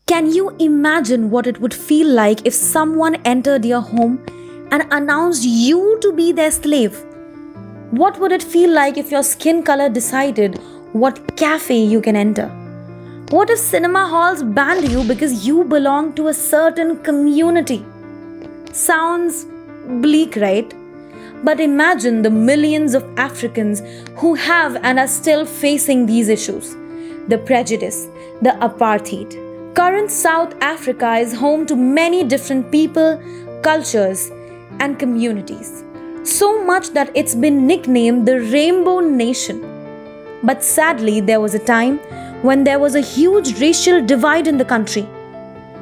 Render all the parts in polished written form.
Can you imagine what it would feel like if someone entered your home and announced you to be their slave? What would it feel like if your skin color decided what cafe you can enter? What if cinema halls banned you because you belong to a certain community? Sounds bleak, right? But imagine the millions of Africans who have and are still facing these issues. The prejudice, the apartheid. Current South Africa is home to many different people, cultures, and communities. So much that it's been nicknamed the Rainbow Nation. But sadly, there was a time when there was a huge racial divide in the country.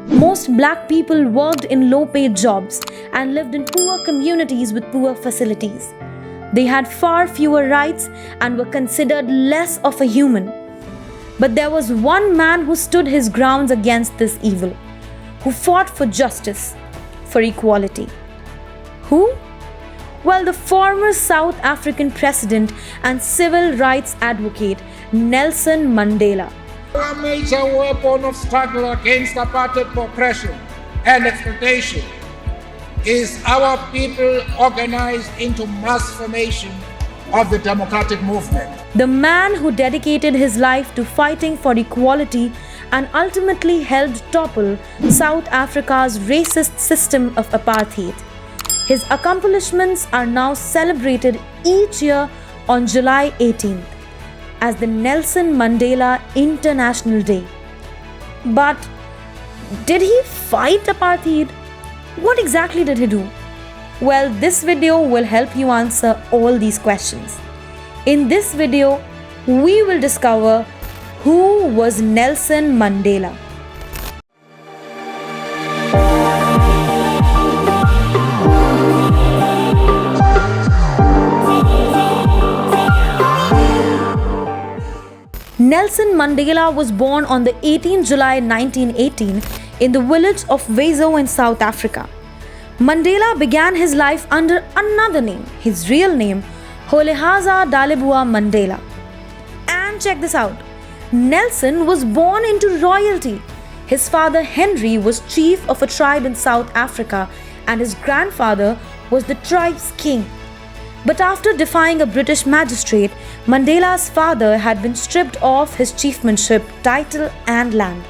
Most black people worked in low-paid jobs and lived in poor communities with poor facilities. They had far fewer rights and were considered less of a human. But there was one man who stood his grounds against this evil, who fought for justice, for equality. Who? Well, the former South African president and civil rights advocate Nelson Mandela. Our major weapon of struggle against apartheid oppression and exploitation is our people organized into mass formation of the democratic movement. The man who dedicated his life to fighting for equality and ultimately helped topple South Africa's racist system of apartheid. His accomplishments are now celebrated each year on July 18th as the Nelson Mandela International Day. But did he fight apartheid? What exactly did he do? Well, this video will help you answer all these questions. In this video, we will discover who was Nelson Mandela. Nelson Mandela was born on the 18th July 1918 in the village of Mvezo in South Africa. Mandela began his life under another name, his real name, RolihlahlaDalibhunga Mandela. And check this out, Nelson was born into royalty. His father Henry was chief of a tribe in South Africa and his grandfather was the tribe's king. But after defying a British magistrate, Mandela's father had been stripped of his chiefmanship, title and land.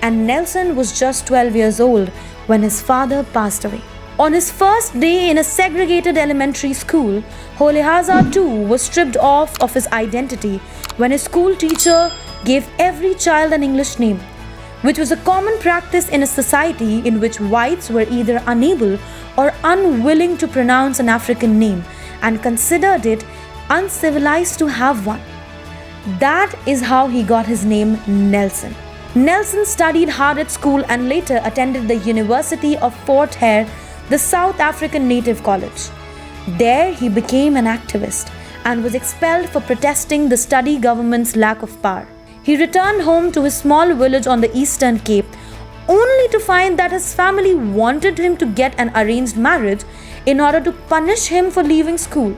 And Nelson was just 12 years old when his father passed away. On his first day in a segregated elementary school, Rolihlahla too was stripped off of his identity when his school teacher gave every child an English name, which was a common practice in a society in which whites were either unable or unwilling to pronounce an African name and considered it uncivilized to have one. That is how he got his name Nelson. Nelson studied hard at school and later attended the University of Fort Hare, the South African native college. There he became an activist and was expelled for protesting the study government's lack of power. He returned home to his small village on the Eastern Cape only to find that his family wanted him to get an arranged marriage in order to punish him for leaving school.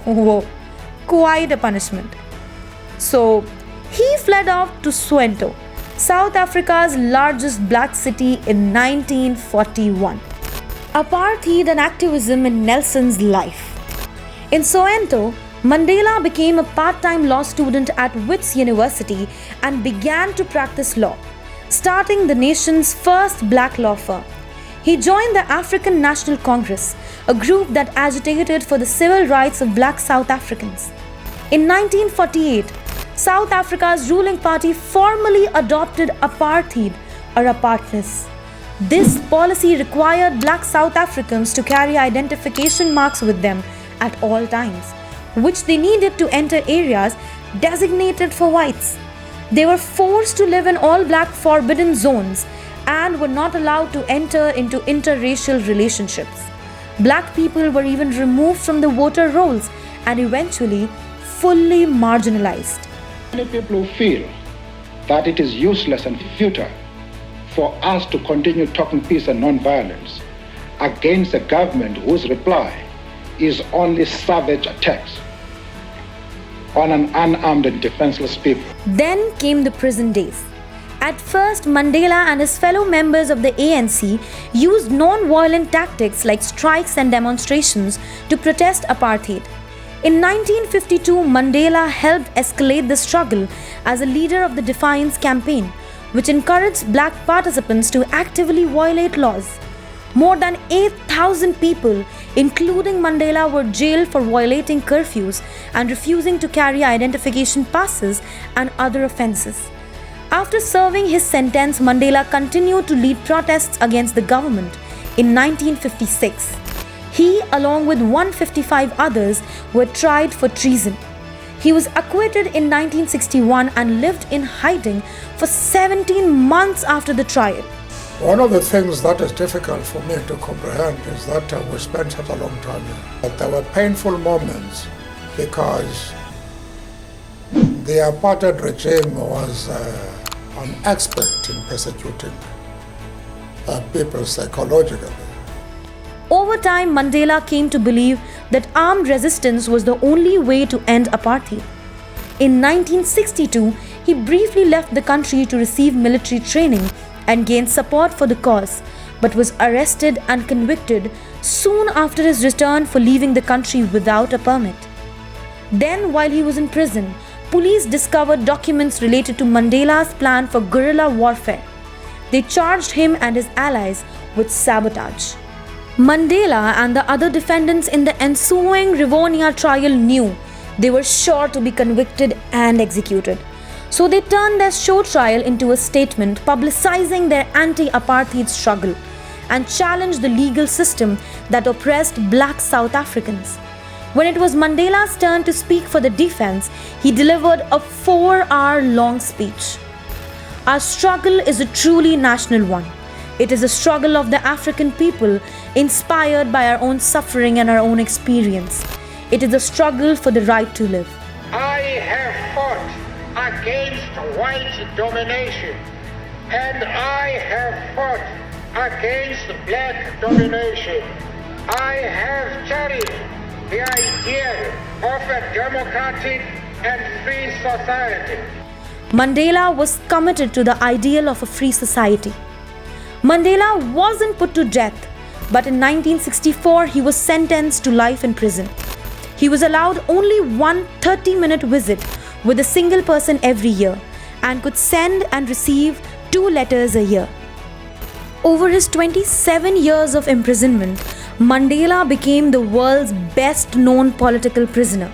Whoa, quite a punishment. So he fled off to Soweto, South Africa's largest black city in 1941. Apartheid and activism in Nelson's life. In Soweto, Mandela became a part-time law student at Wits University and began to practice law, starting the nation's first black law firm. He joined the African National Congress, a group that agitated for the civil rights of black South Africans. In 1948, South Africa's ruling party formally adopted apartheid or apartness. This policy required black South Africans to carry identification marks with them at all times, which they needed to enter areas designated for whites. They were forced to live in all-black forbidden zones and were not allowed to enter into interracial relationships. Black people were even removed from the voter rolls and eventually fully marginalized. Many people who feel that it is useless and futile for us to continue talking peace and non-violence against a government whose reply is only savage attacks on an unarmed and defenseless people. Then came the prison days. At first, Mandela and his fellow members of the ANC used non-violent tactics like strikes and demonstrations to protest apartheid. In 1952, Mandela helped escalate the struggle as a leader of the Defiance Campaign, which encouraged black participants to actively violate laws. More than 8,000 people, including Mandela, were jailed for violating curfews and refusing to carry identification passes and other offences. After serving his sentence, Mandela continued to lead protests against the government. In 1956, he, along with 155 others, were tried for treason. He was acquitted in 1961 and lived in hiding for 17 months after the trial. One of the things that is difficult for me to comprehend is that we spent such a long time here. But there were painful moments because the apartheid regime was an expert in persecuting people psychologically. Over time, Mandela came to believe that armed resistance was the only way to end apartheid. In 1962, he briefly left the country to receive military training and gained support for the cause, but was arrested and convicted soon after his return for leaving the country without a permit. Then, while he was in prison, police discovered documents related to Mandela's plan for guerrilla warfare. They charged him and his allies with sabotage. Mandela and the other defendants in the ensuing Rivonia trial knew they were sure to be convicted and executed. So they turned their show trial into a statement publicizing their anti-apartheid struggle and challenged the legal system that oppressed black South Africans. When it was Mandela's turn to speak for the defense, he delivered a 4-hour-long speech. Our struggle is a truly national one. It is a struggle of the African people, inspired by our own suffering and our own experience. It is a struggle for the right to live. I have fought against white domination, and I have fought against black domination. I have cherished the idea of a democratic and free society. Mandela was committed to the ideal of a free society. Mandela wasn't put to death, but in 1964 he was sentenced to life in prison. He was allowed only one 30-minute visit with a single person every year and could send and receive 2 letters a year. Over his 27 years of imprisonment, Mandela became the world's best-known political prisoner.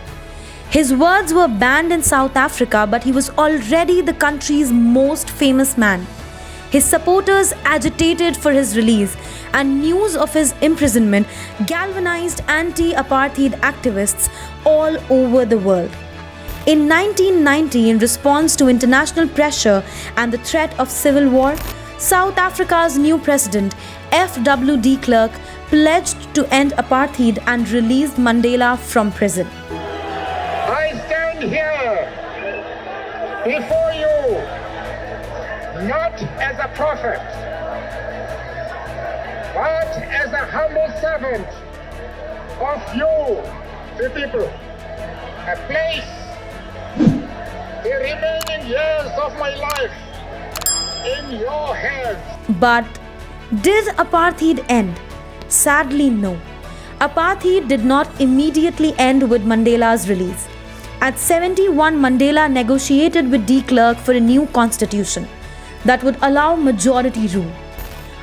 His words were banned in South Africa, but he was already the country's most famous man. His supporters agitated for his release, and news of his imprisonment galvanized anti-apartheid activists all over the world. In 1990, in response to international pressure and the threat of civil war, South Africa's new president, F.W. de Klerk, pledged to end apartheid and released Mandela from prison. I stand here before you not as a prophet, but as a humble servant of you, the people. I place the remaining years of my life in your hands. But did apartheid end? Sadly, no. Apartheid did not immediately end with Mandela's release. At 71, Mandela negotiated with de Klerk for a new constitution that would allow majority rule.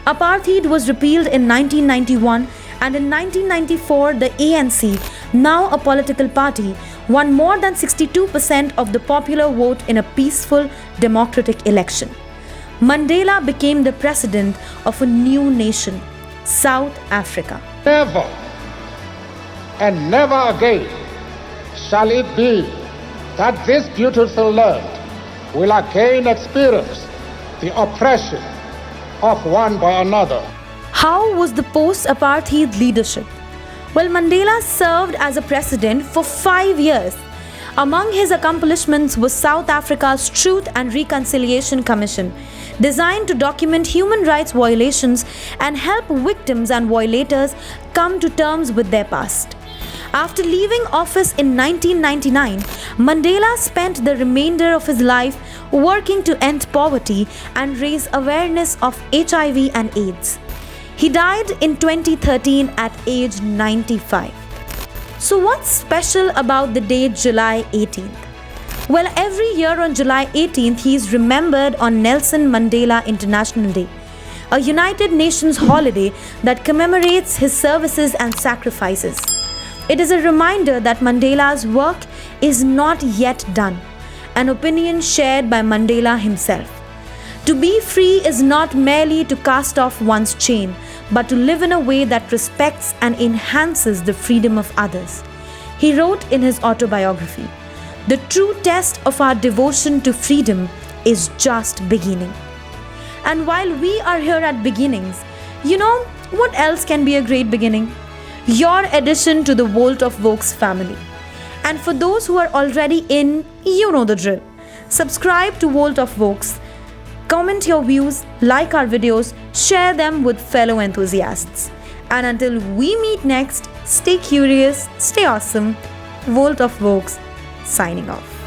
Apartheid was repealed in 1991, and in 1994 the ANC, now a political party, won more than 62% of the popular vote in a peaceful democratic election. Mandela became the president of a new nation, South Africa. Never and never again shall it be that this beautiful land will again experience the oppression of one by another. How was the post-apartheid leadership? Well, Mandela served as a president for 5 years. Among his accomplishments was South Africa's Truth and Reconciliation Commission, designed to document human rights violations and help victims and violators come to terms with their past. After leaving office in 1999, Mandela spent the remainder of his life working to end poverty and raise awareness of HIV and AIDS. He died in 2013 at age 95. So what's special about the date July 18th? Well, every year on July 18th, he is remembered on Nelson Mandela International Day, a United Nations holiday that commemorates his services and sacrifices. It is a reminder that Mandela's work is not yet done, an opinion shared by Mandela himself. To be free is not merely to cast off one's chain, but to live in a way that respects and enhances the freedom of others. He wrote in his autobiography, "The true test of our devotion to freedom is just beginning." And while we are here at beginnings, you know what else can be a great beginning? Your addition to the Volt of Vokes family. And for those who are already in, you know the drill. Subscribe to Volt of Vokes, comment your views, like our videos, share them with fellow enthusiasts. And until we meet next, stay curious, stay awesome. Volt of Vokes signing off.